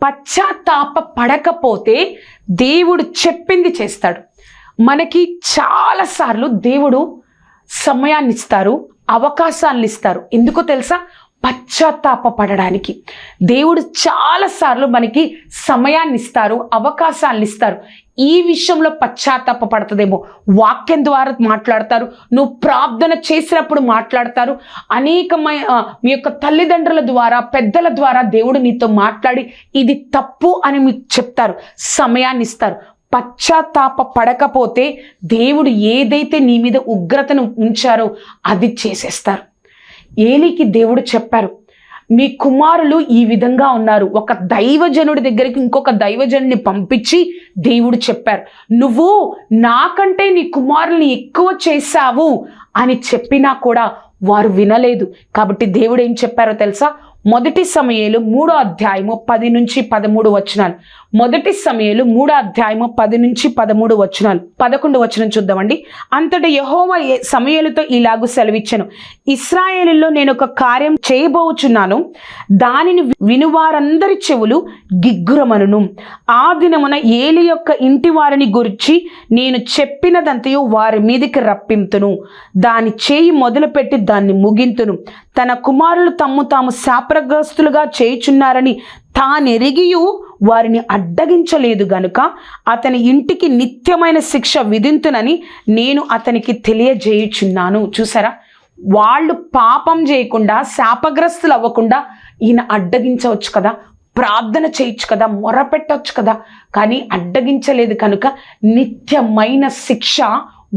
పశ్చాత్తాప పడకపోతే దేవుడు చెప్పింది చేస్తాడు. మనకి చాలాసార్లు దేవుడు సమయాన్ని ఇస్తారు, అవకాశాలను ఇస్తారు. ఎందుకో తెలుసా? పశ్చాత్తాప పడడానికి. దేవుడు చాలాసార్లు మనకి సమయాన్ని ఇస్తారు, అవకాశాలను ఇస్తారు. ఈ విషయంలో పశ్చాత్తాప పడుతుందేమో. వాక్యం ద్వారా మాట్లాడతారు, నువ్వు ప్రార్థన చేసినప్పుడు మాట్లాడతారు, అనేకమైన మీ యొక్క తల్లిదండ్రుల ద్వారా, పెద్దల ద్వారా దేవుడు నీతో మాట్లాడి ఇది తప్పు అని మీకు చెప్తారు, సమయాన్ని ఇస్తారు. పశ్చాత్తాప పడకపోతే దేవుడు ఏదైతే నీ మీద ఉగ్రతను ఉంచారో అది చేసేస్తారు. ఏలీకి దేవుడు చెప్పారు, మీ కుమారులు ఈ విధంగా ఉన్నారు. ఒక దైవజనుడి దగ్గరికి ఇంకొక దైవజనుడిని పంపించి దేవుడు చెప్పారు, నువ్వు నాకంటే నీ కుమారుల్ని ఎక్కువ చేశావు అని చెప్పినా కూడా వారు వినలేదు. కాబట్టి దేవుడు ఏం చెప్పారో తెలుసా? మొదటి సమూయేలు 3వ అధ్యాయము 10 నుంచి 13 వచనాలు. మొదటి సమూయేలు 3వ అధ్యాయము 10 నుంచి 13 వచనాలు. 11 వచనం చూద్దామండి. అంతటా యెహోవా సమూయేలుతో ఇలాగు సెలవిచ్చెను, ఇశ్రాయేలులో నేను ఒక కార్యం చేయబోచున్నాను, దానిని వినువారందరి చెవులు గిగ్గురమనును. ఆ దినమున ఏలి యొక్క ఇంటి వారిని గురించి నేను చెప్పినదంతయు వారి మీదికి రప్పింతును, దాని చేయి మొదలుపెట్టి దాన్ని ముగింతును. తన కుమారులు తమ్ము తాము శాపగ్రస్తులుగా చేయుచున్నారని తానెరిగియు వారిని అడ్డగించలేదు గనుక అతని ఇంటికి నిత్యమైన శిక్ష విధింతునని నేను అతనికి తెలియజేయుచున్నాను. చూసారా, వాళ్ళు పాపం చేయకుండా, శాపగ్రస్తులు అవ్వకుండా ఈయన అడ్డగించవచ్చు కదా, ప్రార్థన చేయొచ్చు కదా, మొరపెట్టవచ్చు కదా, కానీ అడ్డగించలేదు కనుక నిత్యమైన శిక్ష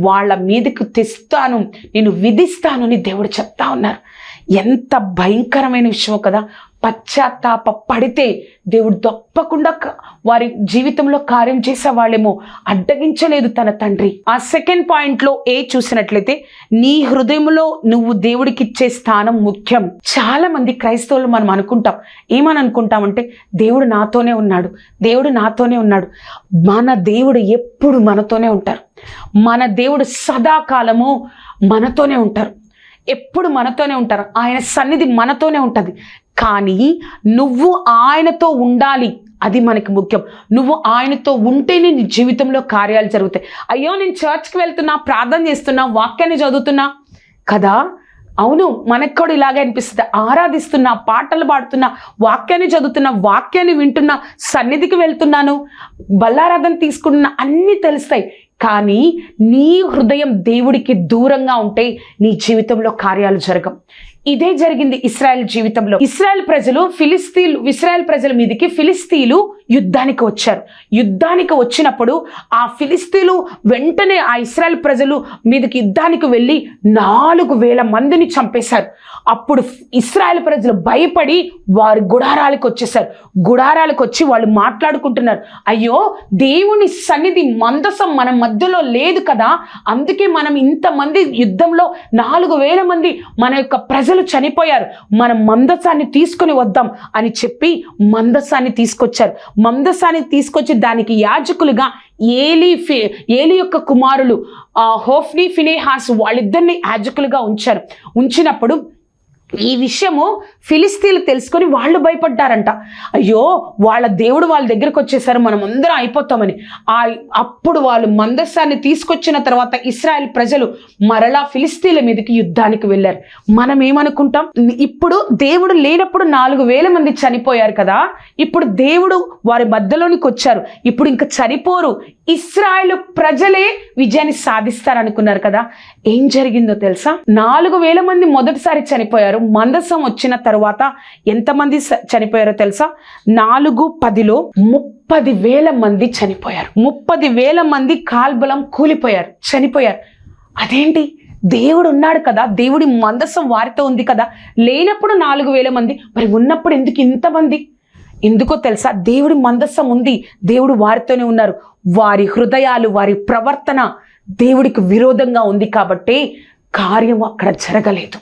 వాళ్ళ మీదకు తెస్తాను, నేను విధిస్తాను అని దేవుడు చెప్తా ఉన్నారు. ఎంత భయంకరమైన విషయం కదా. పశ్చాత్తాప పడితే దేవుడు తప్పకుండా వారి జీవితంలో కార్యం చేసేవాళ్ళేమో. అడ్డగించలేదు తన తండ్రి. ఆ సెకండ్ పాయింట్లో చూసినట్లయితే నీ హృదయంలో నువ్వు దేవుడికి ఇచ్చే స్థానం ముఖ్యం. చాలా మంది క్రైస్తవులు మనం అనుకుంటాం, ఏమని అనుకుంటామంటే దేవుడు నాతోనే ఉన్నాడు, దేవుడు నాతోనే ఉన్నాడు. మన దేవుడు ఎప్పుడు మనతోనే ఉంటారు. మన దేవుడు సదాకాలము మనతోనే ఉంటారు, ఎప్పుడు మనతోనే ఉంటారు. ఆయన సన్నిధి మనతోనే ఉంటుంది. కానీ నువ్వు ఆయనతో ఉండాలి, అది మనకి ముఖ్యం. నువ్వు ఆయనతో ఉంటేనే నీ జీవితంలో కార్యాలు జరుగుతాయి. అయ్యో నేను చర్చ్కి వెళ్తున్నా, ప్రార్థన చేస్తున్నా, వాక్యాన్ని చదువుతున్నా కదా, అవును మనకు కూడా ఇలాగే అనిపిస్తుంది. ఆరాధిస్తున్నా, పాటలు పాడుతున్నా, వాక్యాన్ని చదువుతున్నా, వాక్యాన్ని వింటున్నా, సన్నిధికి వెళ్తున్నాను, బల్లారాధన తీసుకుంటున్నా, అన్నీ తెలుస్తాయి. కానీ నీ హృదయం దేవుడికి దూరంగా ఉంటే నీ జీవితంలో కార్యాలు జరగవు. ఇదే జరిగింది ఇశ్రాయేల్ జీవితంలో. ఇశ్రాయేల్ ప్రజల మీదకి ఫిలిస్తీన్లు యుద్ధానికి వచ్చారు. యుద్ధానికి వచ్చినప్పుడు ఆ ఫిలిస్తీన్లు వెంటనే ఆ ఇశ్రాయేల్ ప్రజలు మీదకి యుద్ధానికి వెళ్ళి 4,000 మందిని చంపేశారు. అప్పుడు ఇశ్రాయేల్ ప్రజలు భయపడి వారి గుడారాలకు వచ్చేసారు. గుడారాలకు వచ్చి వాళ్ళు మాట్లాడుకుంటున్నారు, అయ్యో దేవుని సన్నిధి మందసం మన మధ్యలో లేదు కదా, అందుకే మనం ఇంతమంది యుద్ధంలో 4,000 మంది మన యొక్క ప్రజలు చనిపోయారు, మనం మందసాన్ని తీసుకొని వద్దాం అని చెప్పి మందసాన్ని తీసుకొచ్చారు. మందసాన్ని తీసుకొచ్చి దానికి యాజకులుగా ఏలి యొక్క కుమారులు హోఫ్నీ, ఫినేహాస్ వాళ్ళిద్దరిని యాజకులుగా ఉంచారు. ఉంచినప్పుడు ఈ విషయము ఫిలిస్తీన్లు తెలుసుకొని వాళ్ళు భయపడ్డారంట. అయ్యో వాళ్ళ దేవుడు వాళ్ళ దగ్గరకు వచ్చేసారు, మనం అందరం అయిపోతామని. అప్పుడు వాళ్ళు మందసాన్ని తీసుకొచ్చిన తర్వాత ఇశ్రాయేల్ ప్రజలు మరలా ఫిలిస్తీన్ల మీదకి యుద్ధానికి వెళ్ళారు. మనం ఏమనుకుంటాం, ఇప్పుడు దేవుడు లేనప్పుడు 4,000 మంది చనిపోయారు కదా, ఇప్పుడు దేవుడు వారి మధ్యలోనికి వచ్చారు, ఇప్పుడు ఇంకా చనిపోరు, ఇశ్రాయేల్ ప్రజలే విజయాన్ని సాధిస్తారనుకున్నారు కదా. ఏం జరిగిందో తెలుసా? 4,000 మంది మొదటిసారి చనిపోయారు. మందసం వచ్చిన తరువాత ఎంతమంది చనిపోయారో తెలుసా? 4:10లో 30,000 మంది చనిపోయారు. 30,000 మంది కాల్బలం కూలిపోయారు, చనిపోయారు. అదేంటి, దేవుడు ఉన్నాడు కదా, దేవుడి మందసం వారితో ఉంది కదా, లేనప్పుడు 4,000 మంది, మరి ఉన్నప్పుడు ఎందుకు ఇంతమంది? ఎందుకో తెలుసా? దేవుడి మందసం ఉంది, దేవుడు వారితోనే ఉన్నారు. వారి హృదయాలు, వారి ప్రవర్తన దేవుడికి విరోధంగా ఉంది కాబట్టి కార్యం అక్కడ జరగలేదు.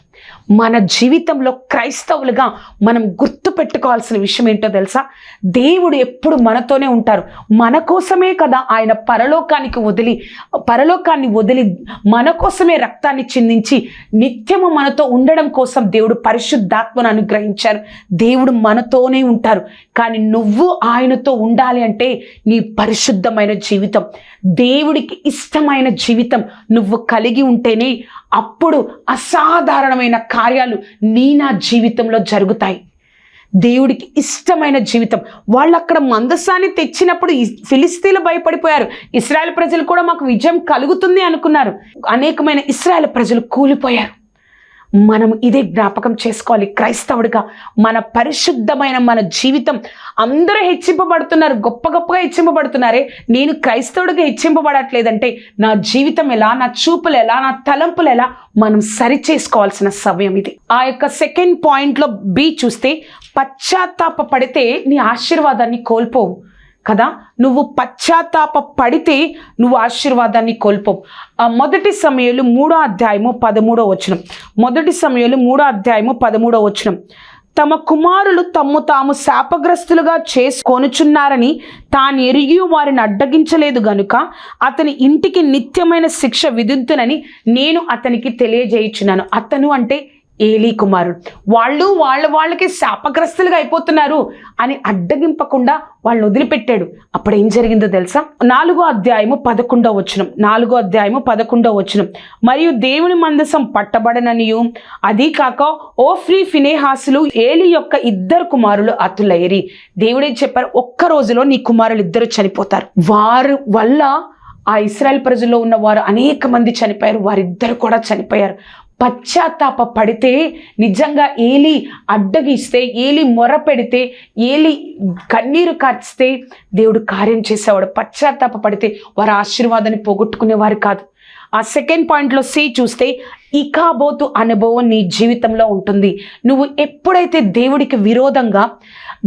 మన జీవితంలో క్రైస్తవులుగా మనం గుర్తు పెట్టుకోవాల్సిన విషయం ఏంటో తెలుసా? దేవుడు ఎప్పుడు మనతోనే ఉంటారు. మన కోసమే కదా ఆయన పరలోకాన్ని వదిలి మన కోసమే రక్తాన్ని చిందించి నిత్యము మనతో ఉండడం కోసం దేవుడు పరిశుద్ధాత్మను అనుగ్రహించారు. దేవుడు మనతోనే ఉంటారు. కానీ నువ్వు ఆయనతో ఉండాలి అంటే నీ పరిశుద్ధమైన జీవితం, దేవుడికి ఇష్టమైన జీవితం నువ్వు కలిగి ఉంటేనే అప్పుడు అసాధారణమైన కార్యాలు నా జీవితంలో జరుగుతాయి. దేవుడికి ఇష్టమైన జీవితం. వాళ్ళు అక్కడ మందసాన్ని తెచ్చినప్పుడు ఫిలిస్తీన్లు భయపడిపోయారు. ఇశ్రాయేల్ ప్రజలు కూడా మాకు విజయం కలుగుతుంది అనుకున్నారు. అనేకమైన ఇశ్రాయేల్ ప్రజలు కూలిపోయారు. మనం ఇదే జ్ఞాపకం చేసుకోవాలి. క్రైస్తవుడిగా మన పరిశుద్ధమైన మన జీవితం, అందరూ హెచ్చింపబడుతున్నారు, గొప్పగా హెచ్చింపబడుతున్నారే, నేను క్రైస్తవుడిగా హెచ్చింపబడట్లేదంటే నా జీవితం ఎలా, నా చూపులు ఎలా, నా తలంపులు ఎలా, మనం సరి చేసుకోవాల్సిన సమయం ఇది. ఆ యొక్క సెకండ్ పాయింట్లో బి చూస్తే, పశ్చాత్తాప పడితే నీ ఆశీర్వాదాన్ని కోల్పోవు కదా. నువ్వు పశ్చాత్తాప పడితే నువ్వు ఆశీర్వాదాన్ని కోల్పోవు. మొదటి సమూయేలు 3:13 మొదటి సమూయేలు 3:13 తమ కుమారులు తమ్ము తాము శాపగ్రస్తులుగా చేసుకొనుచున్నారని తాను ఎరిగి వారిని అడ్డగించలేదు గనుక అతని ఇంటికి నిత్యమైన శిక్ష విధింతునని నేను అతనికి తెలియజేయుచున్నాను. అతను అంటే ఏలీ కుమారుడు. వాళ్ళకి శాపగ్రస్తులుగా అయిపోతున్నారు అని అడ్డగింపకుండా వాళ్ళని వదిలిపెట్టాడు. అప్పుడు ఏం జరిగిందో తెలుసా? 4:11 మరియు దేవుని మందసం పట్టబడననియు, అదీ కాక ఓఫ్రీ ఫినేహాసులు ఏలీ యొక్క 2 కుమారులు అతులైరి. దేవుడే చెప్పారు, ఒక్క రోజులో నీ కుమారులు 2 చనిపోతారు. వారి వల్ల ఆ ఇశ్రాయేల్ ప్రజల్లో ఉన్న వారు అనేక మంది చనిపోయారు. వారిద్దరు కూడా చనిపోయారు. పశ్చాత్తాప పడితే, నిజంగా ఏలీ అడ్డగిస్తే, ఏలీ మొర పెడితే, ఏలీ కన్నీరు కార్చితే దేవుడు కార్యం చేసేవాడు. పశ్చాత్తాప పడితే వారి ఆశీర్వాదాన్ని పోగొట్టుకునేవారు కాదు. ఆ సెకండ్ పాయింట్లో సి చూస్తే, ఇకాబోతు అనుభవం నీ జీవితంలో ఉంటుంది. నువ్వు ఎప్పుడైతే దేవుడికి విరోధంగా,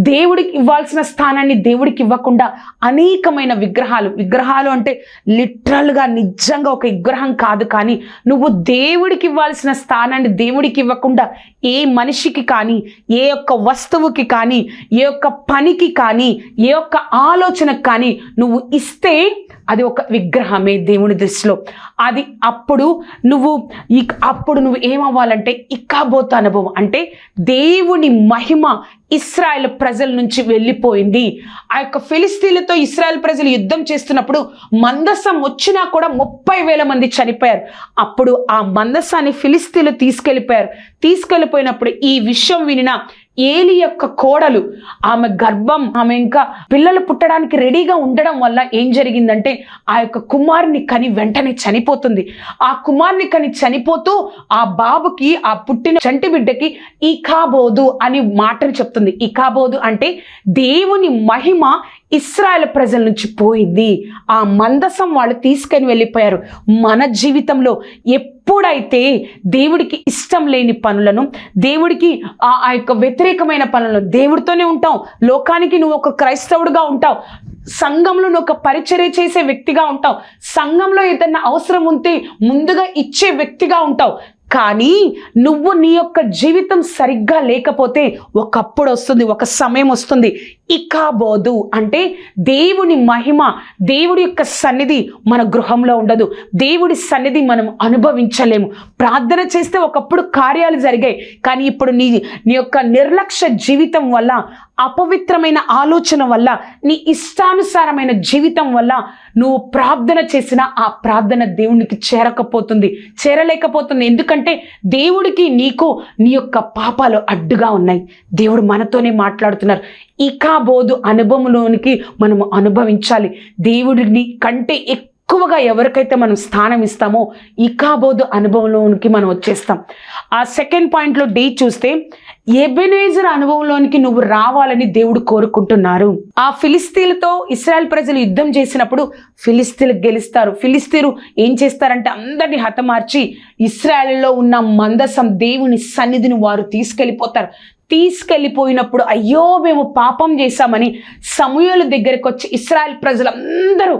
దేవుడికి ఇవ్వాల్సిన స్థానాన్ని దేవుడికి ఇవ్వకుండా అనేకమైన విగ్రహాలు అంటే లిటరల్గా నిజంగా ఒక విగ్రహం కాదు, కానీ నువ్వు దేవుడికి ఇవ్వాల్సిన స్థానాన్ని దేవుడికి ఇవ్వకుండా ఏ మనిషికి కానీ, ఏ ఒక్క వస్తువుకి కానీ, ఏ ఒక్క పనికి కానీ, ఏ ఒక్క ఆలోచనకు కానీ నువ్వు ఇస్తే అది ఒక విగ్రహమే దేవుని దృష్టిలో. అది అప్పుడు నువ్వు ఏమవ్వాలంటే, ఇకాబోతు అనుభవం అంటే దేవుని మహిమ ఇశ్రాయేల్ ప్రజల నుంచి వెళ్ళిపోయింది. ఆ యొక్క ఫిలిస్తీన్లతో ఇశ్రాయేల్ ప్రజలు యుద్ధం చేస్తున్నప్పుడు మందసం వచ్చినా కూడా 30,000 మంది చనిపోయారు. అప్పుడు ఆ మందసాన్ని ఫిలిస్తీన్లు తీసుకెళ్ళిపోయినప్పుడు ఈ విషయం వినిన ఏలీ యొక్క కోడలు, ఆమె గర్భం, ఆమె ఇంకా పిల్లలు పుట్టడానికి రెడీగా ఉండడం వల్ల ఏం జరిగిందంటే, ఆ యొక్క కుమారుని కని వెంటనే చనిపోతుంది. ఆ కుమారుని కని చనిపోతూ ఆ బాబుకి, ఆ పుట్టిన చంటి బిడ్డకి ఇకాబోదు అని మాటలు చెప్తుంది. ఇకాబోదు అంటే దేవుని మహిమ ఇశ్రాయేల్ ప్రజల నుంచి పోయింది. ఆ మందసం వాళ్ళు తీసుకొని వెళ్ళిపోయారు. మన జీవితంలో ఎప్పుడైతే దేవుడికి ఇష్టం లేని పనులను, దేవుడికి ఆ యొక్క వ్యతిరేకమైన పనులను, దేవుడితోనే ఉంటావు, లోకానికి నువ్వు ఒక క్రైస్తవుడిగా ఉంటావు, సంఘంలో నువ్వు ఒక పరిచర్య చేసే వ్యక్తిగా ఉంటావు, సంఘంలో ఏదైనా అవసరం ఉంటే ముందుగా ఇచ్చే వ్యక్తిగా ఉంటావు. కానీ నువ్వు నీ యొక్క జీవితం సరిగ్గా లేకపోతే ఒకప్పుడు వస్తుంది, ఒక సమయం వస్తుంది, ఇకాబోదు అంటే దేవుని మహిమ, దేవుడి యొక్క సన్నిధి మన గృహంలో ఉండదు. దేవుడి సన్నిధి మనం అనుభవించలేము. ప్రార్థన చేస్తే ఒకప్పుడు కార్యాలు జరిగాయి, కానీ ఇప్పుడు నీ యొక్క నిర్లక్ష్య జీవితం వల్ల, అపవిత్రమైన ఆలోచన వల్ల, నీ ఇష్టానుసారమైన జీవితం వల్ల నువ్వు ప్రార్థన చేసినా ఆ ప్రార్థన దేవునికి చేరలేకపోతుంది. ఎందుకంటే దేవుడికి నీకు నీ యొక్క పాపాలు అడ్డుగా ఉన్నాయి. దేవుడు మనతోనే మాట్లాడుతున్నారు. ఇకాబోదు అనుభవంలోనికి మనము అనుభవించాలి. దేవుడిని కంటే ఎక్కువగా ఎవరికైతే మనం స్థానం ఇస్తామో ఇకాబోదు అనుభవంలోనికి మనం వచ్చేస్తాం. ఆ సెకండ్ పాయింట్లో డి చూస్తే, ఎబెనేజర్ అనుభవంలోనికి నువ్వు రావాలని దేవుడు కోరుకుంటున్నారు. ఆ ఫిలిస్తీన్లతో ఇశ్రాయేల్ ప్రజలు యుద్ధం చేసినప్పుడు ఫిలిస్తీన్లు గెలుస్తారు. ఫిలిస్తీన్లు ఏం చేస్తారంటే అందరినీ హతమార్చి ఇశ్రాయేల్లో ఉన్న మందసం, దేవుని సన్నిధిని వారు తీసుకెళ్ళిపోయినప్పుడు అయ్యో మేము పాపం చేశామని సమూయేలు దగ్గరికి వచ్చి ఇశ్రాయేల్ ప్రజలందరూ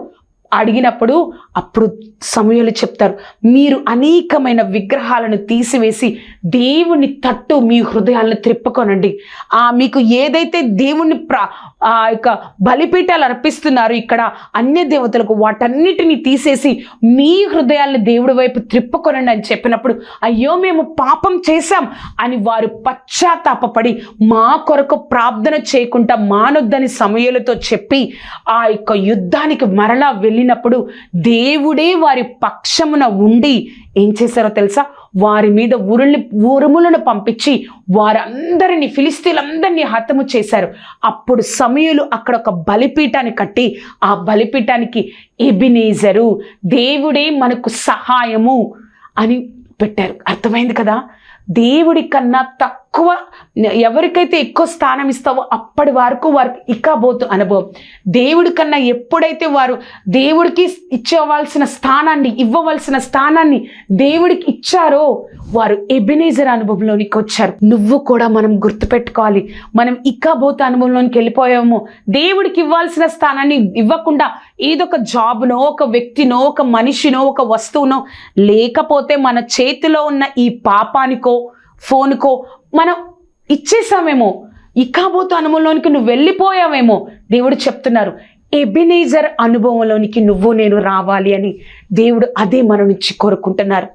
అడిగినప్పుడు అప్పుడు సమూయేలు చెప్తారు, మీరు అనేకమైన విగ్రహాలను తీసివేసి దేవుని తట్టు మీ హృదయాలను త్రిప్పుకొనండి. మీకు ఏదైతే దేవుని బలిపీఠాలు అర్పిస్తున్నారు ఇక్కడ అన్య దేవతలకు, వాటన్నిటిని తీసేసి మీ హృదయాలను దేవుడి వైపు త్రిప్పుకొనండి అని చెప్పినప్పుడు, అయ్యో మేము పాపం చేశాం అని వారు పశ్చాత్తాపపడి మా కొరకు ప్రార్థన చేయకుండా మానొద్దని సమూయేలుతో చెప్పి ఆ యొక్క యుద్ధానికి మరలా వెళ్ళినప్పుడు దేవుడే వారి పక్షమున ఉండి ఏం చేశారో తెలుసా, వారి మీద ఉరుములను పంపించి వారందరినీ, ఫిలిస్తీన్లందరినీ హతము చేశారు. అప్పుడు సమూయేలు అక్కడ ఒక బలిపీఠాన్ని కట్టి ఆ బలిపీఠానికి ఎబెనేజరు, దేవుడే మనకు సహాయము అని పెట్టారు. అర్థమైంది కదా? దేవుడి కన్నా తక్కువ ఎవరికైతే ఎక్కువ స్థానం ఇస్తావో అప్పటి వరకు వారికి ఇకబోతు అనుభవం. దేవుడి కన్నా ఎప్పుడైతే వారు దేవుడికి ఇవ్వవలసిన స్థానాన్ని దేవుడికి ఇచ్చారో వారు ఎబెనేజర్ అనుభవంలోనికి వచ్చారు. నువ్వు కూడా మనం గుర్తుపెట్టుకోవాలి, మనం ఇకబోతు అనుభవంలోనికి వెళ్ళిపోయాము. దేవుడికి ఇవ్వాల్సిన స్థానాన్ని ఇవ్వకుండా ఏదో ఒక జాబ్నో, ఒక వ్యక్తినో, ఒక మనిషినో, ఒక వస్తువునో, లేకపోతే మన చేతిలో ఉన్న ఈ పాపానికో ఫోన్కో మనం ఇచ్చేసామేమో, ఇకబోతు అనుభవంలోనికి నువ్వు వెళ్ళిపోయావేమో. దేవుడు చెప్తున్నారు, ఎబెనేజర్ అనుభవంలోనికి నువ్వు నేను రావాలి అని దేవుడు అదే మన నుంచి కోరుకుంటున్నారు.